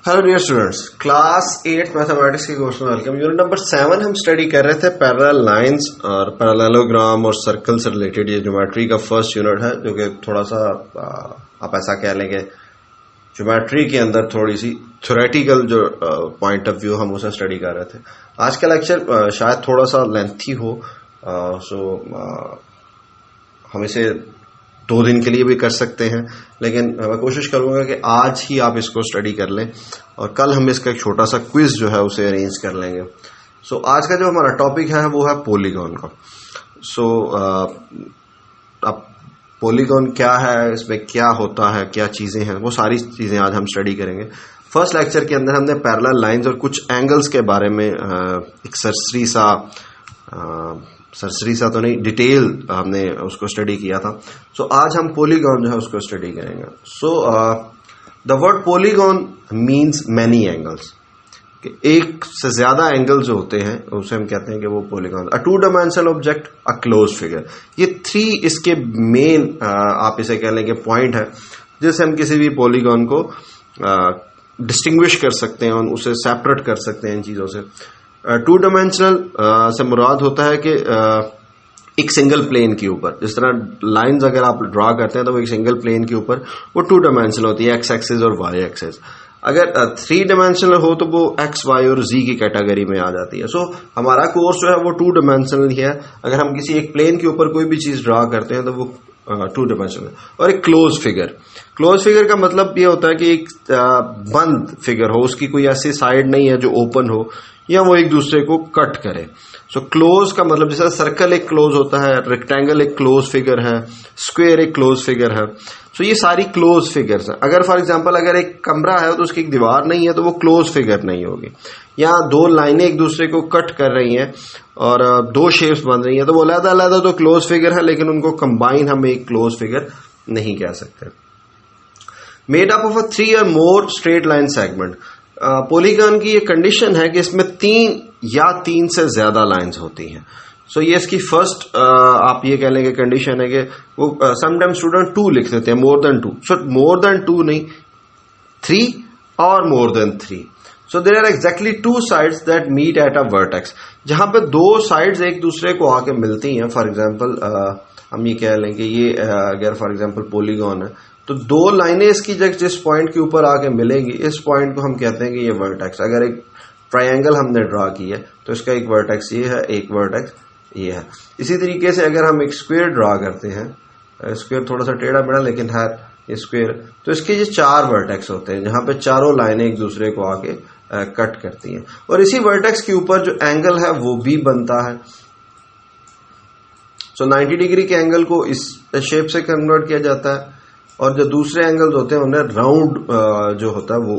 Hello dear students, class 8 mathematics के course में welcome. Unit number 7 हम स्टडी कर रहे थे पैरेलल लाइंस और पैरेललोग्राम और सर्कल से रिलेटेड। ये ज्योमेट्री का फर्स्ट यूनिट है, जो कि थोड़ा सा आप ऐसा कह लेंगे ज्योमेट्री के अंदर थोड़ी सी थ्योरेटिकल जो पॉइंट ऑफ व्यू हम उसे स्टडी कर रहे थे। आज का लेक्चर शायद थोड़ा सा लेंथी हो, सो हम इसे 2 दिन के लिए भी कर सकते हैं, लेकिन मैं कोशिश करूंगा कि आज ही आप इसको स्टडी कर लें और कल हम इसका एक छोटा सा क्विज जो है उसे अरेंज कर लेंगे। सो आज का जो हमारा टॉपिक है वो है पॉलीगॉन का। सो अब पॉलीगॉन क्या है, इसमें क्या होता है, क्या चीजें हैं, वो सारी चीजें आज हम स्टडी करेंगे। फर्स्ट लेक्चर के अंदर हमने पैरेलल लाइंस और कुछ एंगल्स के बारे में एक सरसरी सा तो नहीं, डिटेल हमने उसको स्टडी किया था। सो आज हम पॉलीगॉन जो है उसको स्टडी करेंगे। So the word polygon means many angles. एक से ज्यादा एंगल जो होते हैं उसे हम कहते हैं कि वो polygon. A 2 dimensional object, a close figure. ये 3 इसके मेन आप इसे कह लेंगे पॉइंट है, जिससे हम किसी भी पॉलीगॉन को डिस्टिंग्विश कर सकते हैं और उसे सेपरेट कर सकते हैं इन चीजों से। 2 डायमेंशनल से मुराद होता है कि एक सिंगल प्लेन के ऊपर, जिस तरह लाइंस अगर आप ड्रा करते हैं तो वो एक सिंगल प्लेन के ऊपर वो 2 डायमेंशनल होती है, एक्स एक्सिस और वाई एक्सिस। अगर 3 डायमेंशनल हो तो वो एक्स वाई और जी की कैटेगरी में आ जाती है। सो हमारा कोर्स जो है वो 2 डायमेंशनल ही है। अगर हम किसी एक प्लेन के ऊपर कोई भी चीज ड्रा करते हैं तो वो 2 डायमेंशनल। और एक क्लोज फिगर का मतलब ये होता है कि एक बंद फिगर हो, उसकी कोई ऐसी साइड नहीं है जो ओपन हो या वो एक दूसरे को कट करे। सो क्लोज का मतलब जैसा सर्कल एक क्लोज होता है, रेक्टेंगल एक क्लोज फिगर है, स्क्वायर एक क्लोज फिगर है। सो ये सारी क्लोज फिगर्स हैं। अगर फॉर एग्जांपल अगर एक कमरा है तो उसकी एक दीवार नहीं है तो वो क्लोज फिगर नहीं होगी। या 2 लाइनें एक दूसरे को कट कर रही हैं और 2 शेप्स बन रही हैं तो वो अलग-अलग तो क्लोज फिगर है, लेकिन उनको कंबाइन हम एक क्लोज फिगर नहीं कह सकते। Made up of 3 or more straight line segment. Polygon की ये कंडीशन है कि इसमें 3 या 3 से ज्यादा लाइंस होती हैं। सो ये इसकी फर्स्ट आप ये कह लेंगे कंडीशन है कि वो समटाइम स्टूडेंट 2 लिख देते हैं, मोर देन 2। सो मोर देन 2 नहीं, 3 और more than 3। So there are exactly 2 sides that meet at a vertex, जहां पे 2 साइड्स एक दूसरे को आके मिलती हैं। फॉर एग्जांपल हम ये कह लेंगे ये अगर फॉर एग्जांपल पॉलीगॉन है तो 2 लाइनें इसकी जगह जिस पॉइंट के ऊपर आके मिलेंगी, इस पॉइंट को हम कहते हैं कि ये वर्टेक्स। अगर एक ट्रायंगल हमने ड्रा की है तो इसका एक वर्टेक्स ये है, एक वर्टेक्स ये है। इसी तरीके से अगर हम एक स्क्वायर ड्रा करते हैं, स्क्वायर थोड़ा सा टेढ़ा मेढ़ा लेकिन है ये स्क्वायर, तो इसके ये 4 वर्टेक्स होते हैं जहां पे चारों लाइनें एक दूसरे को आके कट करती हैं। और इसी वर्टेक्स के ऊपर जो एंगल है वो भी बनता है। सो 90 डिग्री के एंगल को इस शेप से कन्वर्ट किया जाता है और जो दूसरे एंगल्स होते हैं उन्हें राउंड जो होता है वो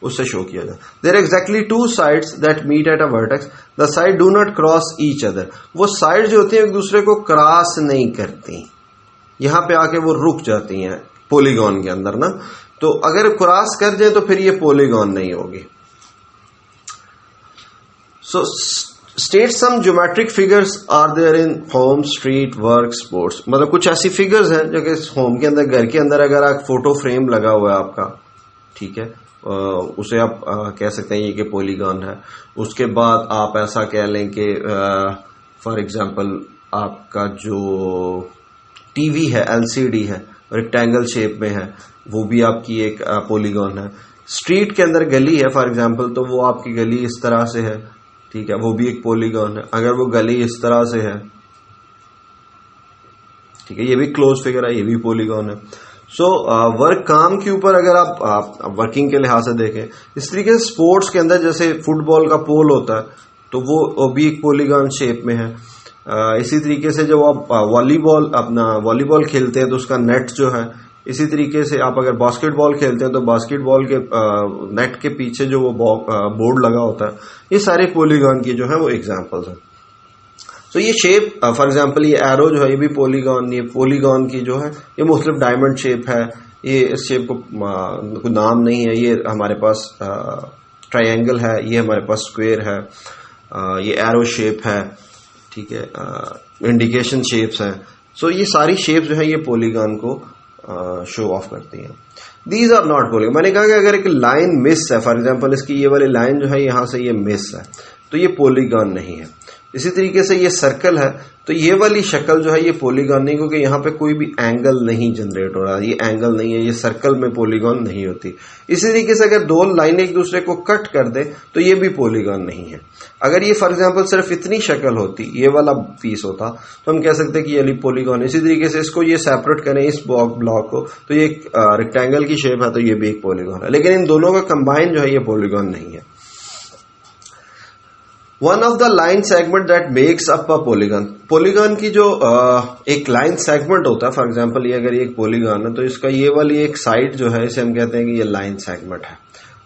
उससे शो किया जाता है। There exactly 2 sides that meet at a vertex, the side do not cross each other. वो साइड जो होती है एक दूसरे को क्रॉस नहीं करती, यहां पे आके वो रुक जाती हैं पॉलीगॉन के अंदर ना। तो अगर क्रॉस कर जाए तो फिर ये पॉलीगॉन नहीं होगी। So state some geometric figures are there in home, street, work, sports. मतलब कुछ ऐसी फिगर्स हैं जो कि होम के अंदर, घर के अंदर अगर आप फोटो फ्रेम लगा हुआ है आपका, ठीक है, उसे आप कह सकते हैं ये कि पॉलीगॉन है। उसके बाद आप ऐसा कह लें कि फॉर एग्जांपल आपका जो टीवी है, एलसीडी है, रेक्टेंगल शेप में है, वो भी आपकी एक पॉलीगॉन है। स्ट्रीट के अंदर गली है फॉर एग्जांपल, तो वो आपकी गली इस तरह से है, ठीक है, वो भी एक पॉलीगॉन है। अगर वो गली इस तरह से है, ठीक है, ये भी क्लोज फिगर है, ये भी पॉलीगॉन है। सो वर्क, काम के ऊपर अगर आप वर्किंग के लिहाज से देखें, इस तरीके से स्पोर्ट्स के अंदर जैसे फुटबॉल का पोल होता है तो वो भी एक पॉलीगॉन शेप में है। इसी तरीके से जो आप वॉलीबॉल खेलते हैं तो उसका नेट जो है, इसी तरीके से आप अगर बास्केटबॉल खेलते हैं तो बास्केटबॉल के नेट के पीछे जो वो बोर्ड लगा होता है, ये सारे पॉलीगॉन की जो है वो एग्जांपल्स हैं। तो ये शेप फॉर एग्जांपल ये एरो जो है ये भी पॉलीगॉन, ये पॉलीगॉन की जो है ये मुख्तलिफ डायमंड शेप है। ये इस शेप को कोई नाम नहीं है। ये हमारे पास ट्रायंगल है, ये हमारे पास स्क्वायर है, ये एरो शेप है, ठीक है, इंडिकेशन शेप्स हैं। सो ये सारी शेप्स जो है ये पॉलीगॉन को शो ऑफ करती हैं। These are not polygon. मैंने कहा कि अगर एक लाइन मिस है, फॉर एग्जांपल इसकी ये वाली लाइन जो है यहां से ये मिस है, तो ये पॉलीगॉन नहीं है। इसी तरीके से ये सर्कल है, तो ये वाली शक्ल जो है ये पॉलीगॉन नहीं, क्योंकि यहाँ पे कोई भी एंगल नहीं जनरेट हो रहा, ये एंगल नहीं है, ये सर्कल में पॉलीगॉन नहीं होती। इसी तरीके से अगर दो लाइन एक दूसरे को कट कर दे तो ये भी पॉलीगॉन नहीं है। अगर ये फॉर एग्जांपल सिर्फ इतनी शक्ल होती, ये वाला पीस होता, तो हम कह सकते हैं कि ये पॉलीगॉन। इसी तरीके से इसको ये सेपरेट करें इस ब्लॉक को, तो ये एक रेक्टेंगल की शेप है, तो ये भी एक पॉलीगॉन है। लेकिन इन दोनों का कंबाइन जो है ये पॉलीगॉन नहीं है। One of the line segment that makes up a polygon. Polygon की जो एक लाइन सेगमेंट होता है, फॉर एग्जांपल ये अगर ये एक पॉलीगॉन है तो इसका ये वाली एक साइड जो है इसे हम कहते हैं कि ये लाइन सेगमेंट है।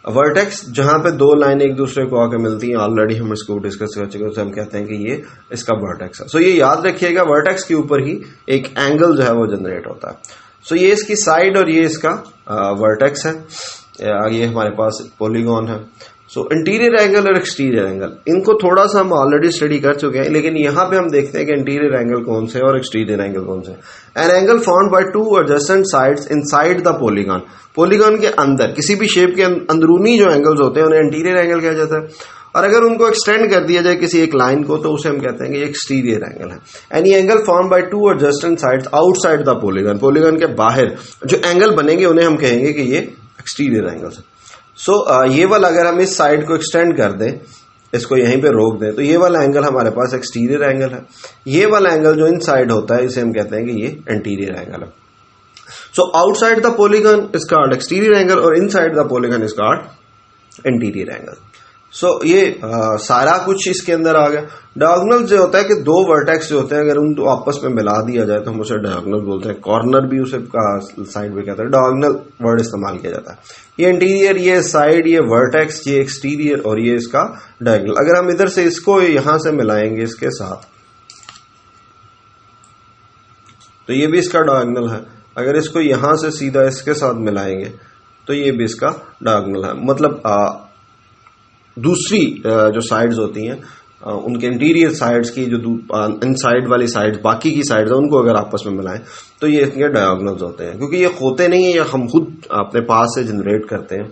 वर्टेक्स जहां पे दो लाइन एक दूसरे को आके मिलती हैं, ऑलरेडी हम इसको डिस्कस कर चुके हैं, तो हम कहते हैं कि ये इसका वर्टेक्स है। सो ये याद रखिएगा, वर्टेक्स के ऊपर ही एक एंगल जो है वो जनरेट होता है। सो ये इसकी साइड और ये इसका वर्टेक्स है। ये हमारे पास पॉलीगॉन है। सो इंटीरियर एंगल और एक्सटीरियर एंगल, इनको थोड़ा सा हम ऑलरेडी स्टडी कर चुके हैं, लेकिन यहां पे हम देखते हैं कि इंटीरियर एंगल कौन से और एक्सटीरियर एंगल कौन से। An angle found by two adjacent sides inside the polygon. Polygon के अंदर किसी भी शेप के अंदरूनी जो एंगल्स होते हैं उन्हें इंटीरियर एंगल कहा जाता है, और अगर उनको एक्सटेंड कर दिया जाए किसी एक लाइन को तो उसे हम कहते हैं कि एक्सटीरियर एंगल है। Any angle found by two adjacent sides outside the polygon. Polygon के बाहर जो एंगल बनेंगे उन्हें हम कहेंगे कि ये एक्सटीरियर एंगल्स है। सो ये वाला अगर हम इस साइड को एक्सटेंड कर दें, इसको यहीं पे रोक दें, तो ये वाला एंगल हमारे पास एक्सटीरियर एंगल है। ये वाला एंगल जो इन साइड होता है इसे हम कहते हैं कि ये इंटीरियर एंगल है। So outside the polygon is called exterior angle और inside the polygon is called interior angle. So ये सारा कुछ इसके अंदर आ गया। डायगोनल जो होता है कि दो वर्टेक्स जो होते हैं अगर उनको आपस में मिला दिया जाए तो हम उसे डायगोनल बोलते हैं। कॉर्नर भी उसे साइड में कहते हैं, डायगोनल वर्ड इस्तेमाल किया जाता है। ये इंटीरियर, ये साइड, ये वर्टेक्स, ये एक्सटीरियर और ये इसका डायगोनल। अगर हम इधर से इसको यहां से मिलाएंगे इसके साथ तो ये भी इसका डायगोनल है। अगर इसको यहां से सीधा इसके साथ मिलाएंगे तो ये भी इसका डायगोनल है। मतलब दूसरी जो साइड्स होती हैं उनके इंटीरियर साइड्स की जो इनसाइड वाली साइड्स, बाकी की साइड्स है, उनको अगर आपस में मिलाएं तो ये इनके डायगोनल्स होते हैं, क्योंकि ये होते नहीं है, ये हम खुद अपने पास से जनरेट करते हैं।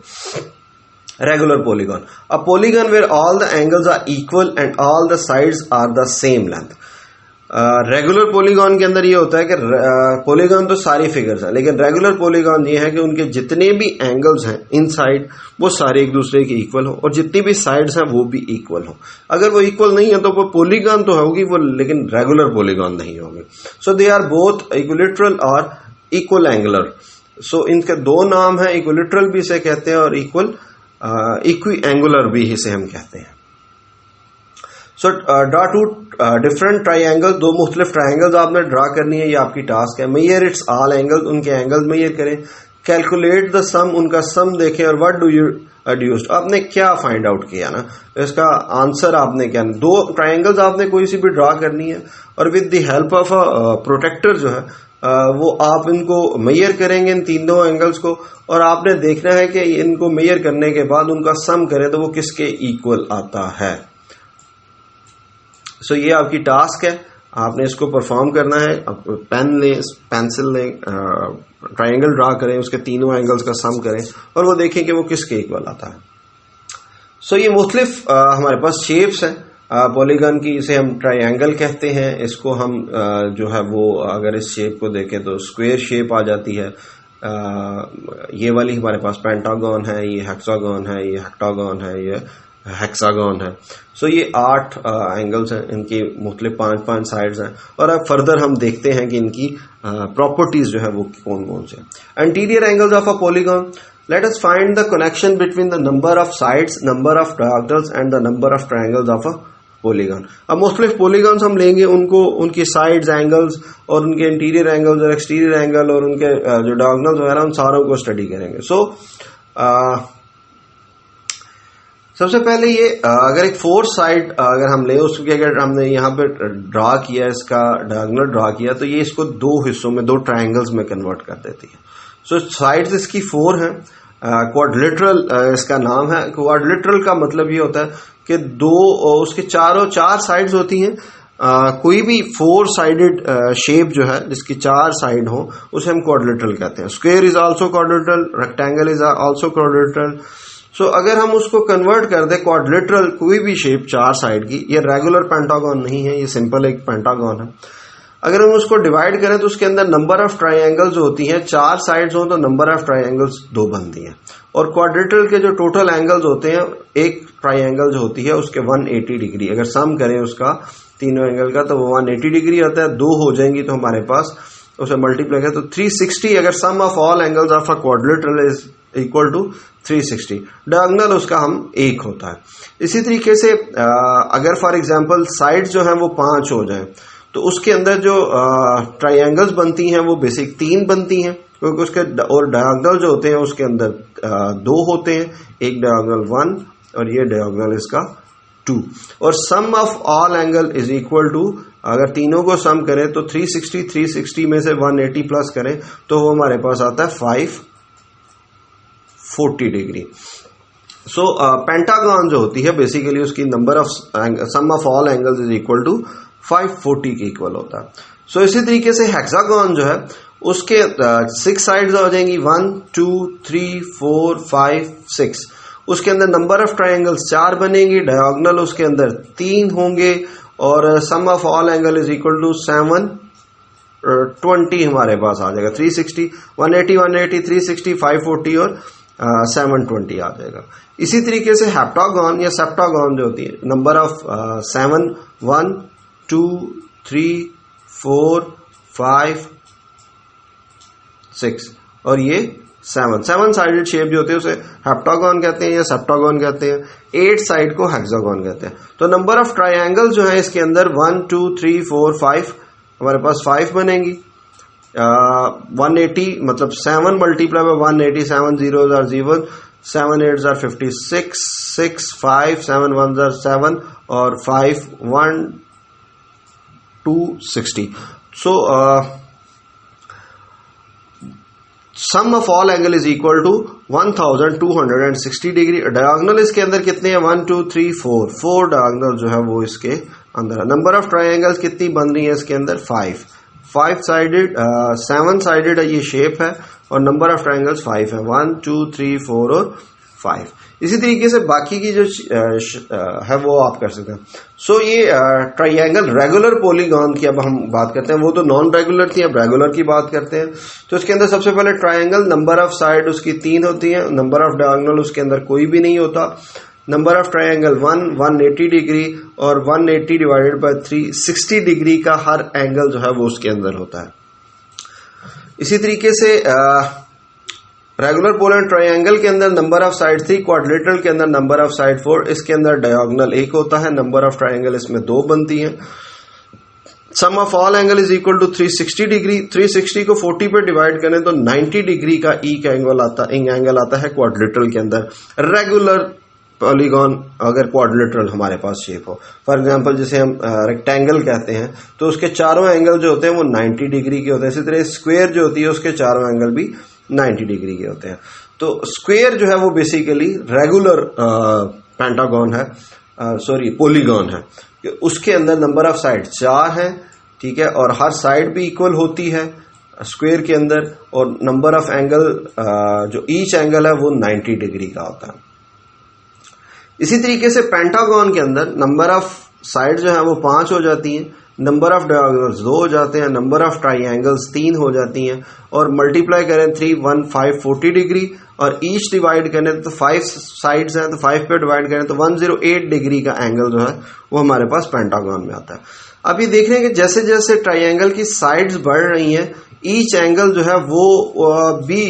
Regular polygon, a polygon where all the angles are equal and all the sides are the same length. Regular polygon के अंदर ये होता है कि पॉलीगॉन तो सारी फिगर्स हैं, लेकिन रेगुलर पॉलीगॉन ये है कि उनके जितने भी एंगल्स हैं इनसाइड वो सारे एक दूसरे के इक्वल हो और जितनी भी साइड्स हैं वो भी इक्वल हो। अगर वो इक्वल नहीं है तो वो पॉलीगॉन तो होगी वो, लेकिन रेगुलर पॉलीगॉन नहीं होगी। सो दे आर बोथ इक्विलैटरल और इक्वल एंगुलर। सो इनके दो नाम है, इक्विलैटरल भी इसे कहते हैं और इक्वी एंगुलर भी इसे हम कहते हैं। सो ड्रा टू डिफरेंट ट्राइंगल, दो मुख्तलिफ ट्राइंगल्स आपने ड्रा करनी है, ये आपकी टास्क है। मेयर इट्स ऑल एंगल्स, उनके एंगल्स मेयर करें। कैलकुलेट द सम, उनका सम देखें। और व्हाट डू यू एड्यूस्ड, आपने क्या फाइंड आउट किया ना, इसका आंसर आपने क्या, दो ट्राइंगल्स आपने कोई सी भी ड्रा करनी है और with the help of a protractor जो है वो आप इनको मेयर करेंगे इन तीनों एंगल्स को, और आपने देखना है कि इनको मेयर करने के बाद उनका सम करें तो वो किसके इक्वल आता है। सो ये आपकी टास्क है, आपने इसको परफॉर्म करना है। पेन लें, पेंसिल लें, ट्राइंगल ड्रा करें, उसके तीनों एंगल्स का सम करें और वो देखें कि वो किसके इक्वल आता है। सो ये मुख्तलिफ हमारे पास शेप्स हैं पॉलीगॉन की, इसे हम ट्राइंगल कहते हैं। इसको हम जो है वो अगर इस शेप को देखें तो स्क्वायर शेप आ जाती है। ये वाली हमारे पास पेंटागन है, ये हेक्सागन है, ये हेक्टागन है, ये हेक्सागन है। सो ये 8 एंगल्स हैं, इनकी मुख्तलिफ 5-5 साइड्स हैं। और अब फर्दर हम देखते हैं कि इनकी प्रॉपर्टीज जो है वो कौन कौन से। Interior angles of a polygon, let us find the connection between the number of sides, number of diagonals and the number of triangles of a polygon. अब मुख्तलिफ पॉलीगॉन्स हम लेंगे, उनको उनकी साइड्स एंगल्स और उनके इंटीरियर एंगल्स और exterior angle और उनके जो डायगोनल्स वगैरह उन सारों को स्टडी करेंगे। सो सबसे पहले ये अगर एक 4 साइड अगर हम ले, उसके अगर हमने यहाँ पे ड्रा किया, इसका डायगोनल ड्रा किया, तो ये इसको 2 हिस्सों में, 2 ट्राइंगल्स में कन्वर्ट कर देती है। सो साइड्स इसकी 4 हैं। क्वाड्रिलेटरल इसका नाम है। क्वाड्रिलेटरल का मतलब ये होता है कि उसके 4 साइड्स होती हैं कोई भी 4 साइडेड शेप जो है जिसकी 4 साइड हो उसे हम क्वाड्रिलेटरल कहते हैं। Square is also quadrilateral, rectangle is also quadrilateral. So अगर हम उसको कन्वर्ट कर दे क्वाड्रिलेटरल कोई भी शेप 4 साइड की, ये रेगुलर पेंटागन नहीं है, ये सिंपल एक पेंटागन है। अगर हम उसको डिवाइड करें तो उसके अंदर नंबर ऑफ ट्राइंगल्स होती हैं, 4 साइड्स हो तो नंबर ऑफ ट्राइंगल्स 2 बनती हैं। और क्वाड्रिलेटरल के जो टोटल एंगल्स होते हैं, एक ट्राइंगल जो होती है उसके 180 डिग्री, अगर सम करें उसका तीनों एंगल का तो वो 180 डिग्री आता है। 2 हो जाएंगी तो हमारे पास उसे मल्टीप्लाई करें तो 360, अगर sum of all angles of a quadrilateral is equal to 360। Diagonal उसका हम 1 होता है। इसी तरीके से अगर फॉर एग्जांपल साइड्स जो हैं वो 5 हो जाएं तो उसके अंदर जो ट्राइंगल्स बनती हैं वो बेसिक 3 बनती हैं, क्योंकि उसके और डायगोनल जो होते हैं उसके अंदर 2 होते हैं, एक डायगोनल 1 और ये डायगोनल इसका 2। और sum of all angle is equal to, अगर तीनों को सम करें तो 360 में से 180 प्लस करें तो वो हमारे पास आता है 540 डिग्री। सो पेंटागन जो होती है बेसिकली उसकी number of sum of all angles is equal to 540 के इक्वल होता है। सो इसी तरीके से हेक्सागन जो है उसके 6 साइड्स हो जाएंगी, 1 2 3 4 5 6। उसके अंदर नंबर ऑफ ट्राइंगल्स 4 बनेंगे, डायगोनल उसके अंदर 3 होंगे और sum of all angle is equal to 720 हमारे पास आ जाएगा। 360 180 360 540 और 720 आ जाएगा। इसी तरीके से हेप्टागन या सेप्टागन जो होती है, नंबर ऑफ 7 1 2 3 4 5 6 और ये 7 साइडेड शेप जो होती है उसे हेप्टागन कहते हैं या सेप्टागन कहते हैं। 8 साइड को हेक्सागन कहते हैं। तो नंबर ऑफ ट्राइंगल जो है इसके अंदर 1 2 3 4 5 हमारे पास 5 बनेंगी। 180 मतलब 7 multiply by 180, 7 zeros are 0, 7 8s are 56, 6 5 7 1s are 7 और 5 1 2 60। So sum of all angle is equal to 1260 degree. Diagonal इसके अंदर कितने हैं, 1 2 3 4 डायगोनल जो है वो इसके अंदर है। नंबर ऑफ ट्राइंगल्स कितनी बन रही है इसके अंदर, 5 साइडेड 7 साइडेड ये शेप है और नंबर ऑफ ट्राइंगल्स 5 है, 1 2 3 4 और 5। इसी तरीके से बाकी की जो है वो आप कर सकते हैं। सो ये ट्राइंगल रेगुलर पॉलीगॉन की अब हम बात करते हैं, वो तो नॉन रेगुलर थी, अब रेगुलर की बात करते हैं। तो इसके अंदर सबसे पहले ट्राइंगल नंबर ऑफ साइड उसकी 3 होती है, नंबर ऑफ डायगोनल उसके अंदर कोई भी नहीं होता। नंबर ऑफ ट्राइंगल 180 डिग्री और 180 डिवाइडेड बाय 360 डिग्री का हर एंगल जो है वो उसके अंदर होता है। इसी तरीके से रेगुलर पोलर ट्राइंगल के अंदर नंबर ऑफ साइड 3, क्वाड्रिलेटरल के अंदर नंबर ऑफ साइड 4, इसके अंदर डायगोनल 1 होता है, नंबर ऑफ ट्राइंगल इसमें 2 बनती हैं। Sum of all angle is equal to 360 degree. 360 को 40 पे डिवाइड करें तो 90 डिग्री का एंगल आता है क्वाड्रिलेटरल के अंदर। रेगुलर पॉलीगॉन अगर क्वाड्रिलेटरल हमारे पास शेप हो, फॉर एग्जांपल जैसे हम रेक्टेंगल कहते हैं तो उसके चारों एंगल जो होते हैं वो 90 डिग्री के होते हैं। इसी तरह स्क्वायर जो होती है उसके चारों एंगल भी 90 डिग्री के होते हैं। तो स्क्वायर जो है वो बेसिकली रेगुलर पेंटागन है, पॉलीगॉन है, उसके अंदर नंबर ऑफ साइड 4 है, ठीक है, और हर साइड भी इक्वल होती है स्क्वायर के अंदर, और नंबर ऑफ एंगल जो ईच एंगल है वो 90 डिग्री का होता है। इसी तरीके से पेंटागन के अंदर नंबर ऑफ साइड जो है वो 5 हो जाती हैं, नंबर ऑफ डायगोनल्स 2 हो जाते हैं, नंबर ऑफ ट्राइंगल्स 3 हो जाती हैं, और मल्टीप्लाई करें 3 1 5 40 डिग्री, और ईच डिवाइड करें तो 5 साइड्स हैं तो 5 पे डिवाइड करें तो 108 डिग्री का एंगल जो है वो हमारे पास पेंटागन में आता है। अब ये देख रहे हैं कि जैसे जैसे ट्राइंगल की साइड्स बढ़ रही हैं ईच एंगल जो है वो भी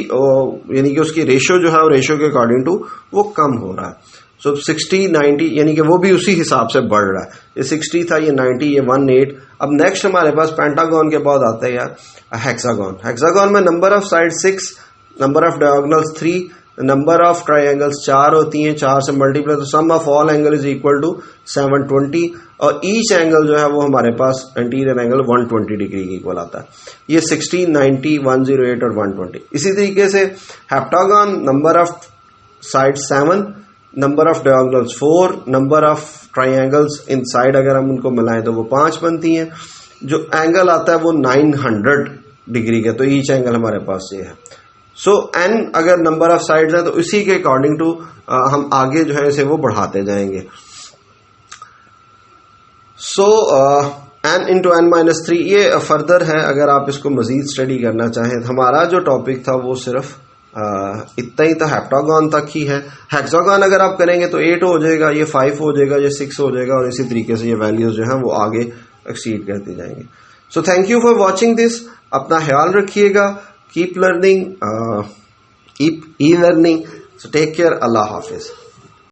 यानी कि उसकी रेशियो जो है वो रेशियो के अकॉर्डिंग टू वो कम हो रहा है। सो 60 90 यानी कि वो भी उसी हिसाब से बढ़ रहा है। ये 60 था, ये 90, ये 18। अब नेक्स्ट हमारे पास पेंटागन के बाद आता है यार हेक्सागन। हेक्सागन में number of side 6, number of diagonals 3, number of triangles 4 होती हैं, 4 से मल्टीप्लाई तो sum of all angle is equal to 720, और ईच एंगल जो है वो हमारे पास इंटीरियर एंगल 120 डिग्री के इक्वल आता है। ये 60 90 108 और 120। इसी तरीके से heptagon number of side 7, number of diagonals 4, number of triangles inside अगर हम उनको मिलाएं तो वो 5 बनती हैं। जो एंगल आता है वो 900 डिग्री का, तो ईच एंगल हमारे पास ये है। सो n अगर नंबर ऑफ साइड्स है तो इसी के अकॉर्डिंग टू हम आगे जो है इसे वो बढ़ाते जाएंगे। सो n इंटू n माइनस 3 ये फर्दर है, अगर आप इसको मजीद स्टडी करना चाहें। हमारा जो टॉपिक था वो सिर्फ इतना ही था, हेप्टागन तक ही है। हेक्सागन अगर आप करेंगे तो 8 हो जाएगा, ये 5 हो जाएगा, ये 6 हो जाएगा, और इसी तरीके से ये वैल्यूज जो हैं वो आगे एक्सीड करते जाएंगे। So thank you for watching this. अपना ख्याल रखिएगा, keep learning, keep e learning. So take care, अल्लाह हाफिज।